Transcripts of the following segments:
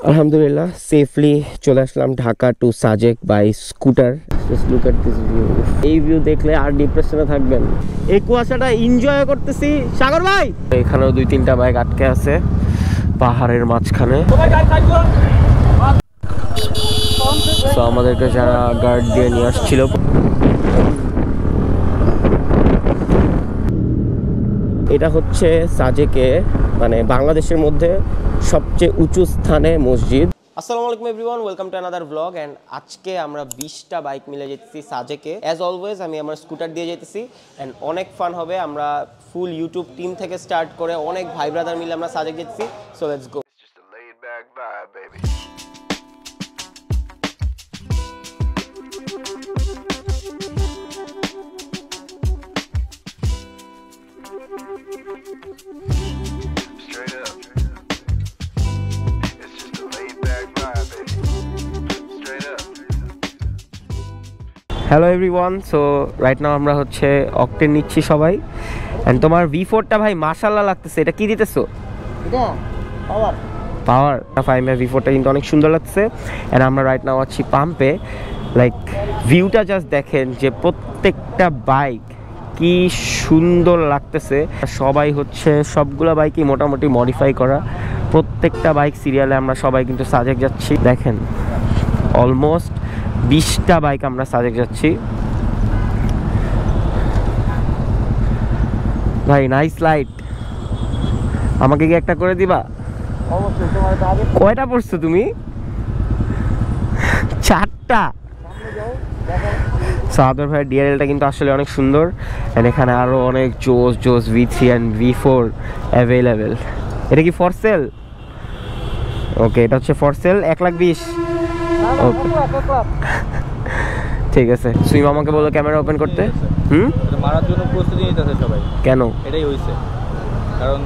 আলহামদুলিল্লাহ সেফলি চলে আসলাম Dhaka to Sajek by scooter. Just look at this view. এই ভিউ দেখলে আর ডিপ্রেশনে থাকবেন। এই কুয়াশাটা এনজয় করতেছি। সাগর ভাই, এখানেও 2-3টা বাইক আটকে আছে পাহাড়ের মাঝখানে। তো আমাদেরকে যারা গার্ড দিয়ে নিয়ে আসছিল, এটা হচ্ছে সাজেকে মানে বাংলাদেশের মধ্যে সবচেয়ে উঁচু স্থানে মসজিদ। আসসালামু আলাইকুম everyone, welcome to another blog. And আজকে আমরা 20টা বাইক মিলে যেতেছি সাজেকে। অ্যাজ অলওয়েজ আমি আমার স্কুটার দিয়ে যেতেছি অ্যান্ড অনেক ফান হবে। আমরা ফুল ইউটিউব টিম থেকে স্টার্ট করে অনেক ভাই ব্রাদার মিলে আমরা সাজেক যেতেছি। So let's go. Hello everyone, so right নাও আমরা হচ্ছে অকটেন নিচ্ছি সবাই। অ্যান্ড তোমার V4টা ভাই মাশাআল্লাহ লাগতেছে। এটা কি দিতেছো? এটা পাওয়ার 5 V4টা কিন্তু অনেক সুন্দর লাগছে। অ্যান্ড আমরা রাইট নাও আছি পাম্পে। লাইক ভিউটা জাস্ট দেখেন যে প্রত্যেকটা বাইক কি সুন্দর লাগতেছে। সবাই হচ্ছে সবগুলো বাইকই মোটামুটি মডিফাই করা। প্রত্যেকটা বাইক সিরিয়ালে আমরা সবাই কিন্তু সাজেক যাচ্ছি। দেখেন অলমোস্ট 20টা বাইক আমরা সাজেক যাচ্ছি। ভাই নাইস লাইট, আমাকে কি একটা করে দিবা? অবশ্যই। তোমার আগে কয়টা পড়ছো তুমি? 4টা। সাদর ভাই ডিআরএলটা কিন্তু আসলে অনেক সুন্দর। এন্ড এখানে আরো অনেক জোস V3 এন্ড V4 অ্যাভেলেবেল। এটা কি ফর সেল? ওকে, এটা হচ্ছে ফর সেল 1,20,000। ওকে ঠিক আছে। সুইম আমাকে বলো ক্যামেরা ওপেন করতে। এটা মারার জন্য প্রস্তুতি নিতেছে সবাই। কেন? এটাই হইছে কারণ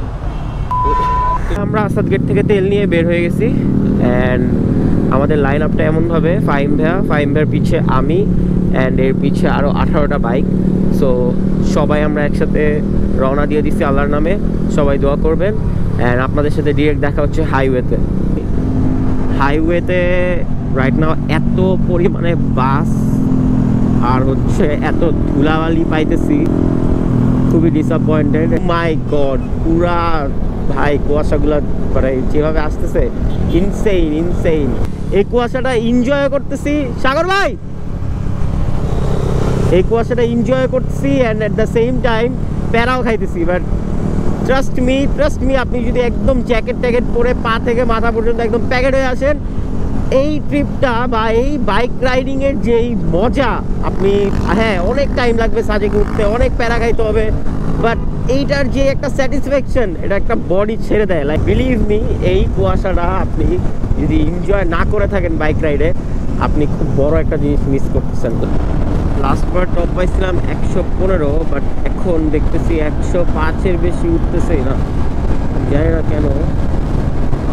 আমরা আসাদ গেট থেকে তেল নিয়ে বের হয়ে গেছি। অ্যান্ড আমাদের লাইন আপটা এমনভাবে, ফাইম ভাইয়ের পিছে আমি অ্যান্ড এর পিছে আরও 18টা বাইক। সো সবাই আমরা একসাথে রওনা দিয়ে দিচ্ছি আল্লাহর নামে। সবাই দোয়া করবেন। অ্যান্ড আপনাদের সাথে ডিরেক্ট দেখা হচ্ছে হাইওয়েতে রাইট নাও এত পরিমাণে বাস আর হচ্ছে এত ধুলাবালি পাইতেছি, খুবই ডিসঅ্যাপয়েন্টেড। মাই গড, পুরা ভাই কুয়াশাগুলো মানে যেভাবে আসতেছে ইনসেইন। এই কুয়াশাটা এনজয় করতেছি। সাগর ভাই, এই কুয়াশাটা এনজয় করতেছি and at the same time প্যারাও খাইতেছি। বাট ট্রাস্ট মি, আপনি যদি একদম জ্যাকেট পরে পা থেকে মাথা পর্যন্ত একদম প্যাকেট হয়ে আসেন, এই ট্রিপটা বা এই বাইক রাইডিংয়ের যেই মজা, আপনি হ্যাঁ অনেক টাইম লাগবে সাজেকে উঠতে, অনেক প্যারা খাইতে হবে, বাট এইটার যে একটা স্যাটিসফ্যাকশন, এটা একটা বডি ছেড়ে দেয়। লাইক বিলিভ মি, এই কুয়াশাটা আপনি যদি এনজয় না করে থাকেন বাইক রাইডে, আপনি খুব বড় একটা জিনিস মিস করতেছেন। লাস্টবার টপ পাইছিলাম 115, বাট এখন দেখতেছি 105-এর বেশি উঠতেছে না, জানি না কেন।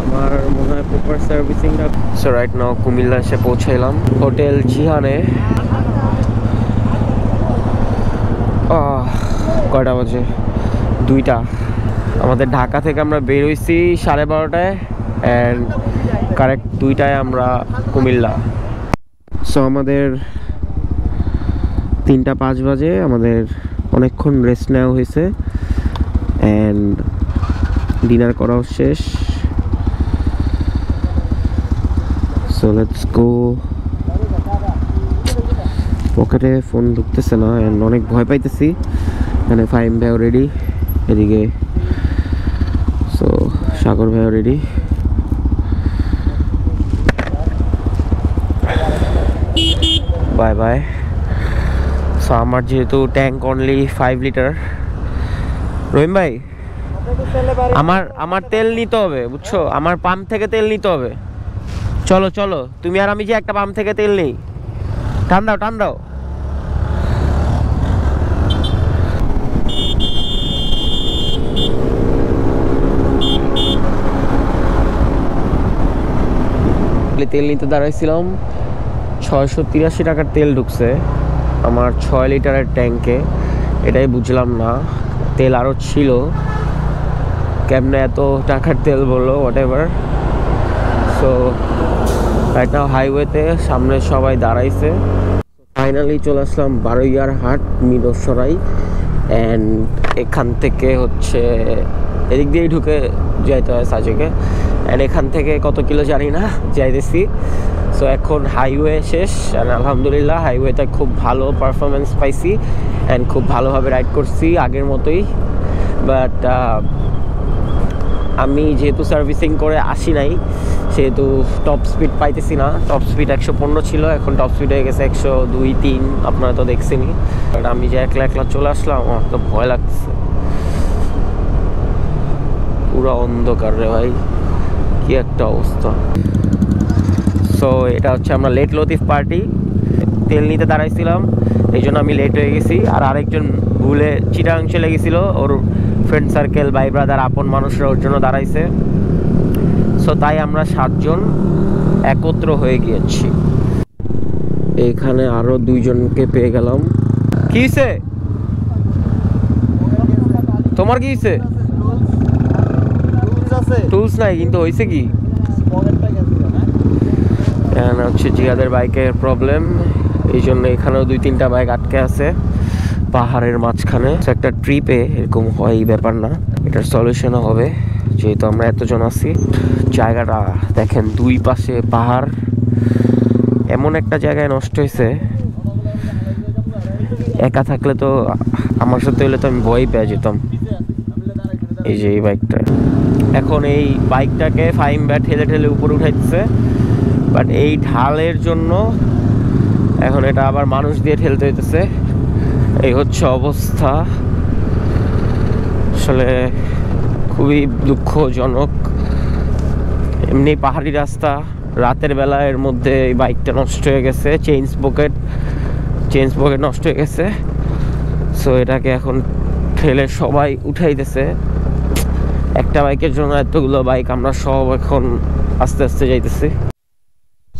আমার মনে হয় প্রপার সার্ভিসিংটা। সো রাইট নাও কুমিল্লা এসে পৌঁছাইলাম হোটেল জিহানে। কয়টা বাজে? 2টা। আমাদের ঢাকা থেকে আমরা বের হয়েছি 12:30টায় অ্যান্ড কারেক্ট 2টায় আমরা কুমিল্লা। সো আমাদের 3:05 বাজে। আমাদের অনেকক্ষণ রেস্ট নেওয়া হয়েছে অ্যান্ড ডিনার করাও শেষ। সো লেটস গো। পকেটে ফোন ঢুকতেছে না অ্যান্ড অনেক ভয় পাইতেছি। মানে ফাইম ভাইও রেডি এদিকে, সো সাগর ভাইও রেডি। Bye bye. সো আমার যেহেতু ট্যাঙ্ক অনলি 5 লিটার, রহিম ভাই আমার তেল নিতে হবে, বুঝছো? আমার পাম্প থেকে তেল নিতে হবে। চলো তুমি আর আমি যে একটা পাম্প থেকে তেল নেই। টান দাও। তেল নিতে দাঁড়াইছিলাম, 683 টাকার তেল ঢুকছে আমার 6 লিটারের ট্যাঙ্কে। এটাই বুঝলাম না, তেল আরও ছিল, কেমনে এত টাকার তেল বললো, হোয়াট এভার। সো একটা হাইওয়েতে সামনে সবাই দাঁড়াইছে। ফাইনালি চলে আসলাম বারোইয়ার হাট মিরসরাই। অ্যান্ড এখান থেকে হচ্ছে এদিক দিয়েই ঢুকে যাইতে হয় সাজেকে। অ্যান্ড এখান থেকে কত কিলো জানি না, যাইতেছি। সো এখন হাইওয়ে শেষ, অ্যান্ড আলহামদুলিল্লাহ হাইওয়েতে খুব ভালো পারফরমেন্স পাইছি অ্যান্ড খুব ভালোভাবে রাইড করছি আগের মতোই। বাট আমি যেহেতু সার্ভিসিং করে আসি নাই, সেহেতু টপ স্পিড পাইতেছি না। টপ স্পিড 115 ছিল, এখন টপ স্পিড হয়ে গেছে 102-3। আপনারা তো দেখছেনি। বাট আমি যে একলা একলা চলে আসলাম, আমার তো ভয় লাগছে। পুরো অন্ধকার রে ভাই, কি একটা অবস্থা। সো এটা হচ্ছে আমরা লেট লতিফ পার্টি। তেল নিতে দাঁড়াইছিলাম, এই জন্য আমি লেট হয়ে গেছি। আর আরেকজন ভুলে চিটাং চলে গেছিল, ওর ফ্রেন্ড সার্কেল, ভাই ব্রাদার, আপন মানুষরা ওর জন্য দাঁড়াইছে। সো তাই আমরা 7 জন একত্র হয়ে গিয়েছি। এইখানে আরো 2 জনকে পেয়ে গেলাম। কি হইছে তোমার? কি হইছে? টুলস নাই, কিন্তু হয়েছে কি হচ্ছে জিহাদের বাইকের প্রবলেম, এই জন্য এখানেও 2-3টা বাইক আটকে আছে পাহাড়ের মাঝখানে। একটা ট্রিপে এরকম হয়, এই ব্যাপার না, এটার সলিউশনও হবে যেহেতু আমরা এতজন আছি। জায়গাটা দেখেন, 2 পাশে পাহাড়, এমন একটা জায়গায় নষ্ট হয়েছে। একা থাকলে তো, আমার সাথে হলে তো আমি ভয় পেয়ে যেতাম। এই যে এই বাইকটা, এখন এই বাইকটাকে ফাইম ব্যাট ঠেলে ঠেলে উপরে উঠাইতেছে। বাট এই ঢালের জন্য এখন এটা আবার মানুষ দিয়ে ঠেলতে হইতেছে। এই হচ্ছে অবস্থা, আসলে খুবই দুঃখজনক। এমনি পাহাড়ি রাস্তা, রাতের বেলা এর মধ্যে এই বাইকটা নষ্ট হয়ে গেছে। চেইন পকেট নষ্ট হয়ে গেছে। সো এটাকে এখন ঠেলে সবাই উঠাইতেছে। একটা বাইকের জন্য এতগুলো বাইক, আমরা সব এখন আস্তে আস্তে যাইতেছি।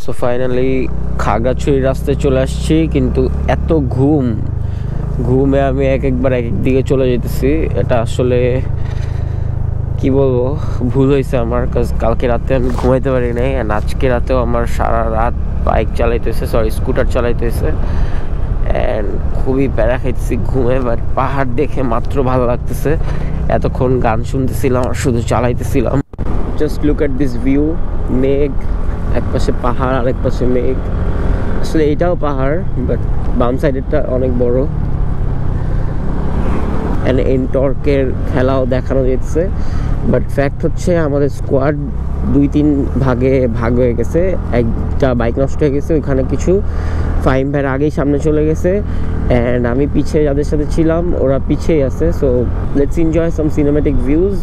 সো ফাইনালি খাগড়াছড়ির রাস্তায় চলে আসছি, কিন্তু এত ঘুমে আমি একবার এক দিকে চলে যেতেছি। এটা আসলে কি বলবো, ভুল হয়েছে আমার, কালকে রাতে আমি ঘুমাইতে পারি নাই। অ্যান্ড আজকে রাতেও আমার সারা রাত বাইক চালাইতেছে, স্কুটার চালাইতেছে, অ্যান্ড খুবই প্যারা খাইতেছি ঘুমে। বাট পাহাড় দেখে মাত্র ভালো লাগতেছে। এতক্ষণ গান শুনতেছিলাম আর শুধু চালাইতেছিলাম। Just look at this view, মেঘ, এক পাশে পাহাড় আর এক পাশে মেঘ। আসলে এইটাও পাহাড়, বাট বাম সাইডেরটা অনেক বড়। অ্যান্ড এনটর্কের খেলাও দেখানো যাচ্ছে। বাট ফ্যাক্ট হচ্ছে আমাদের স্কোয়াড 2-3 ভাগে ভাগ হয়ে গেছে। একটা বাইক নষ্ট হয়ে গেছে, ওইখানে কিছু ফাইম ভাইয়ের আগেই সামনে চলে গেছে। অ্যান্ড আমি পিছিয়ে যাদের সাথে ছিলাম, ওরা পিছিয়েই আছে। So let's enjoy some cinematic views.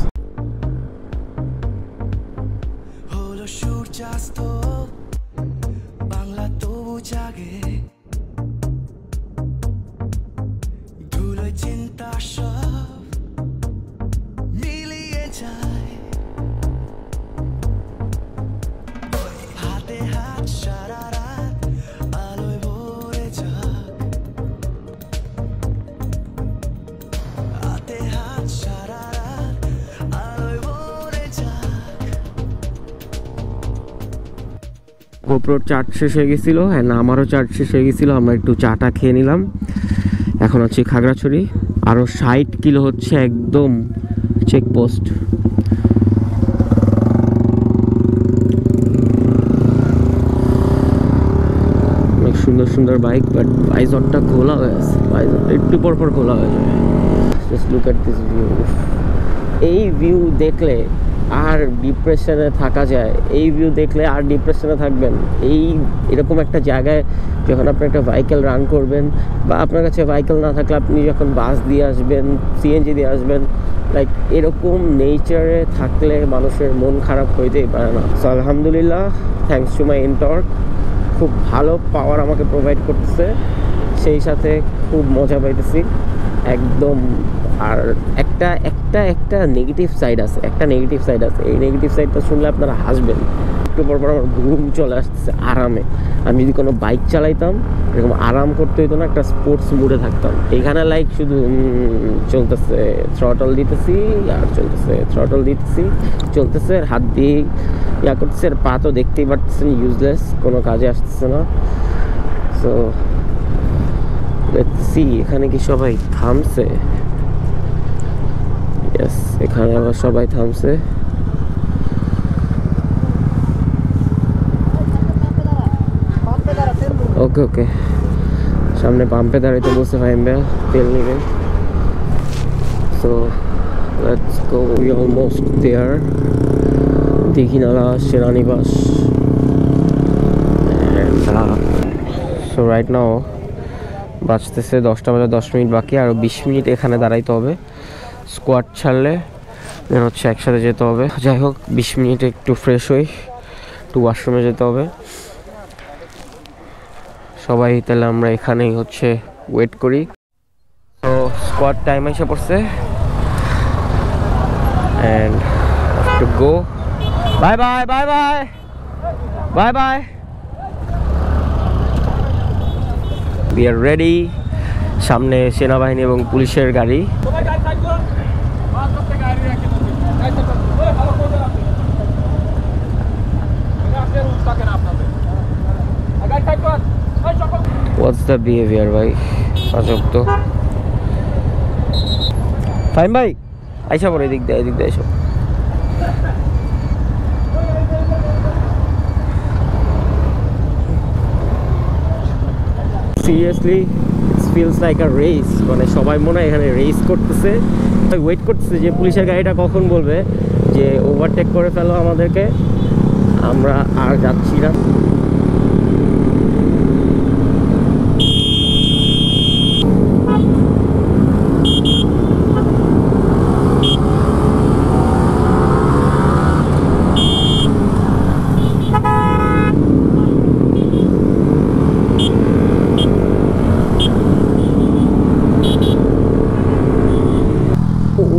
গোপ্রোর চার্জ শেষ হয়ে গেছিলো, হ্যাঁ না আমারও চার্জ শেষ হয়ে গেছিলো। আমরা একটু চাটা খেয়ে নিলাম। এখন আছি খাগড়াছড়ি, আরও 60 কিলো হচ্ছে একদম চেকপোস্ট। অনেক সুন্দর সুন্দর বাইক, বাট ভাইজরটা খোলা হয়ে আছে, ভাইজরটা একটু পর খোলা হয়ে যাবে। Just look at this view. এই ভিউ দেখলে আর ডিপ্রেশনে থাকা যায়। এই ভিউ দেখলে আর ডিপ্রেশনে থাকবেন। এরকম একটা জায়গায় যখন আপনি একটা ভেহিকেল রান করবেন, বা আপনার কাছে ভেহিকেল না থাকলে আপনি যখন বাস দিয়ে আসবেন, সিএনজি দিয়ে আসবেন, লাইক এরকম নেচারে থাকলে মানুষের মন খারাপ হইতেই পারে না। সো আলহামদুলিল্লাহ, থ্যাঙ্কস টু মাই এনটর্ক, খুব ভালো পাওয়ার আমাকে প্রোভাইড করতেছে, সেই সাথে খুব মজা পাইতেছি একদম। আর একটা নেগেটিভ সাইড আছে, এই নেগেটিভ সাইডটা শুনলে আপনারা হাসবেন। একটু পর পর আমার ঘুম চলে আসতেছে আরামে। আমি যদি কোনো বাইক চালাইতাম এরকম আরাম করতে হইতো না, একটা স্পোর্টস মুডে থাকতাম। এখানে লাইক শুধু চলতেছে, থ্রটল দিতেছি আর চলতেছে, থ্রটল দিতেছি চলতেছে, আর হাত দিয়ে ইয়া করতেছে, আর পা তো দেখতেই পারতেছেন ইউজলেস, কোনো কাজে আসতেছে না। সো লেটস সি এখানে কি সবাই থামছে? ইয়েস, এখানে আবার সবাই থামছে। ওকে ওকে, সামনে পাম্পে দাঁড়াইতে বলছে ফাহিম ভাইয়া, তেল নেবেন। So let's go, we almost there. Dighinala সেনানিবাস। সো রাইট নাও বাজতেছে 10টা বাজে 10 মিনিট বাকি, আরও 20 মিনিট এখানে দাঁড়াইতে হবে। স্কোয়াড ছাড়লে দেন হচ্ছে একসাথে যেতে হবে। যাই হোক 20 মিনিটে একটু ফ্রেশ হই, একটু ওয়াশরুমে যেতে হবে সবাই। তাহলে আমরা এখানেই হচ্ছে ওয়েট করি। তো স্কোয়াড টাইম এসে পড়ছে and to go. Bye bye bye bye bye bye, we are ready. সামনে সেনাবাহিনী এবং পুলিশের গাড়ি। What's the behavior ভাই, আজব তো। ফাইন ভাই আইসা পড়ে, এদিক দিয়ে এসো। Seriously it's feels like a race, মানে সবাই মনে হয় এখানে রেস করতেছে, ওয়েট করতেছে যে পুলিশের গাড়িটা কখন বলবে যে ওভারটেক করে ফেলো আমাদেরকে, আমরা আর যাচ্ছি না।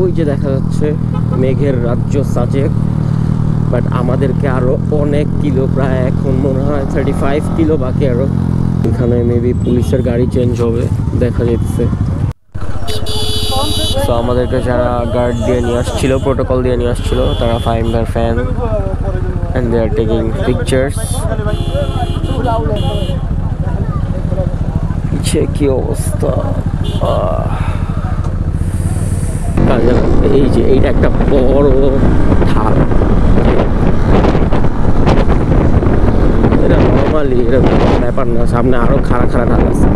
ওই যে দেখা যাচ্ছে মেঘের রাজ্য সাজেক, বাট আমাদেরকে আরো অনেক কিলো, প্রায় এখন মনে হয় 35 কিলো বাকি আরো। এখানে মেবি পুলিশের গাড়ি চেঞ্জ হবে দেখা যাচ্ছে। তো আমাদেরকে যারা গার্ড দিয়ে নিয়ে আসছিল, প্রোটোকল দিয়ে নিয়ে আসছিল, তারা ফাহিম ভাইয়ের fan and they are taking pictures. পিছে কি অবস্থা, এই যে এইটা একটা বড় ঢাল, এটা নর্মালি এরকম ব্যাপার না, সামনে আরো খাড়া খাড়া ঢাল আছে।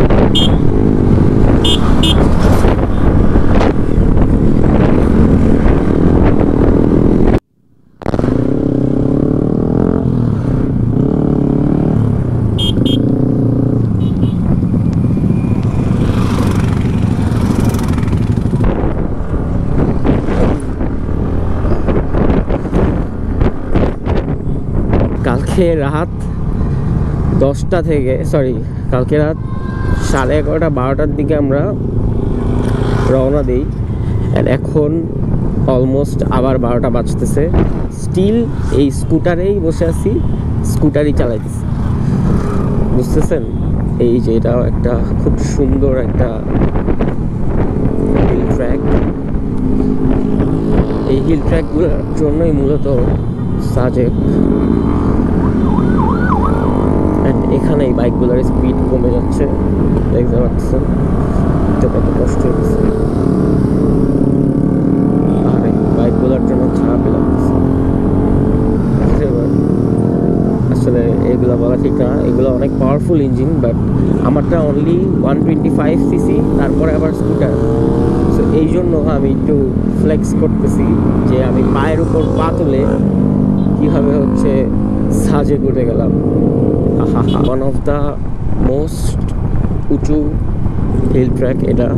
কালকে রাত 10টা থেকে, কালকে রাত 11:30 12টার দিকে আমরা রওনা দিই, অ্যান্ড এখন অলমোস্ট আবার 12টা বাজতেছে। স্টিল এই স্কুটারেই বসে আছি, স্কুটারই চালাইতেছি, বুঝতেছেন? এই যে এটাও একটা খুব সুন্দর একটা হিল ট্র্যাক। এই হিল ট্র্যাকগুলোর জন্যই মূলত সাজেক। এখানে এই বাইকগুলোর স্পিড কমে যাচ্ছে, দেখতে পাচ্ছেন তো কত কষ্ট হচ্ছে। আর এই বাইকগুলোর জন্য খারাপ লাগছে। আসলে এগুলো বলা ঠিক না, এগুলো অনেক পাওয়ারফুল ইঞ্জিন, বাট আমারটা অনলি 125 সিসি, তারপরে আবার স্কুটার। সো এই জন্য আমি একটু ফ্লেক্স করতেছি যে আমি পায়ের উপর পা তুলে কীভাবে হচ্ছে সাজে উঠে গেলাম। ওয়ান অফ দ্য মোস্ট উঁচু হিল ট্র্যাক এটা।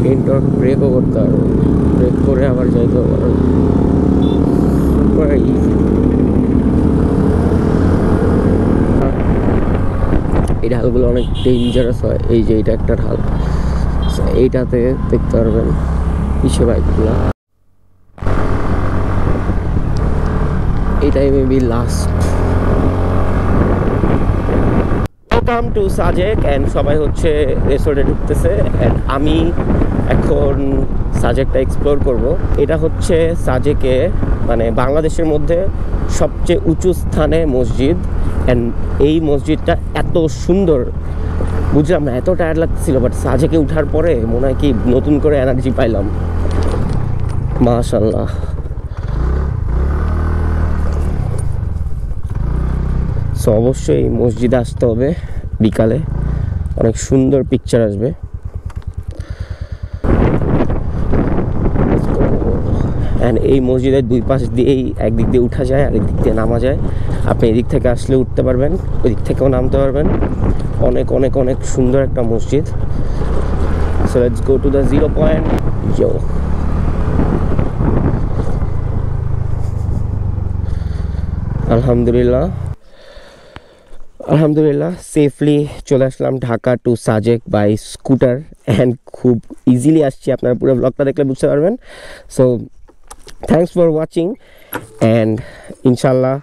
পেন্টর ব্রেকও করতে পারো, ব্রেক করে আবার যাইতে পারো, সুপার ইজি। এই ঢালগুলো অনেক ডেঞ্জারাস হয়, এই যে এটা একটা ঢাল, এইটাতে দেখতে পারবেন কিসে বাইকগুলো। এটাই maybe last. Welcome to Sajek and সবাই হচ্ছে রেসর্টে ঢুকতেছে অ্যান্ড আমি এখন সাজেকটা এক্সপ্লোর করব। এটা হচ্ছে সাজেকে মানে বাংলাদেশের মধ্যে সবচেয়ে উঁচু স্থানে মসজিদ অ্যান্ড এই মসজিদটা এত সুন্দর, বুঝলাম না এত টায়ার্ড লাগছিল, বাট সাজেকে উঠার পরে মনে হয় কি নতুন করে এনার্জি পাইলাম। মাশাআল্লাহ। সো অবশ্যই এই মসজিদে আসতে হবে বিকালে, অনেক সুন্দর পিকচার আসবে। অ্যান্ড এই মসজিদের দুই পাশ দিয়েই একদিক দিয়ে উঠা যায় আর একদিক দিয়ে নামা যায়। আপনি এদিক থেকে আসলে উঠতে পারবেন, ওই দিক থেকেও নামতে পারবেন। অনেক অনেক অনেক সুন্দর একটা মসজিদ। So let's go to the 0 point. আলহামদুলিল্লাহ সেফলি চলে আসলাম Dhaka to Sajek by scooter and খুব ইজিলি আসছি, আপনারা পুরো ব্লগটা দেখলে বুঝতে পারবেন। So thanks for watching and ইনশাল্লাহ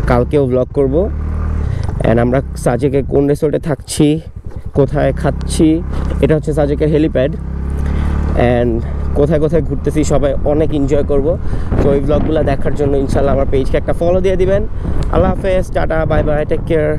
কালকেও ব্লগ করব। অ্যান্ড আমরা সাজেকে কোন রিসোর্টে থাকছি, কোথায় খাচ্ছি, এটা হচ্ছে সাজেকের হেলিপ্যাড, অ্যান্ড কোথায় কোথায় ঘুরতেছি সবাই অনেক এনজয় করব। তো এই ব্লগগুলো দেখার জন্য ইনশাল্লাহ আমার পেজকে একটা ফলো দিয়ে দিবেন। আল্লাহ হাফেজ, tata, bye bye, take care.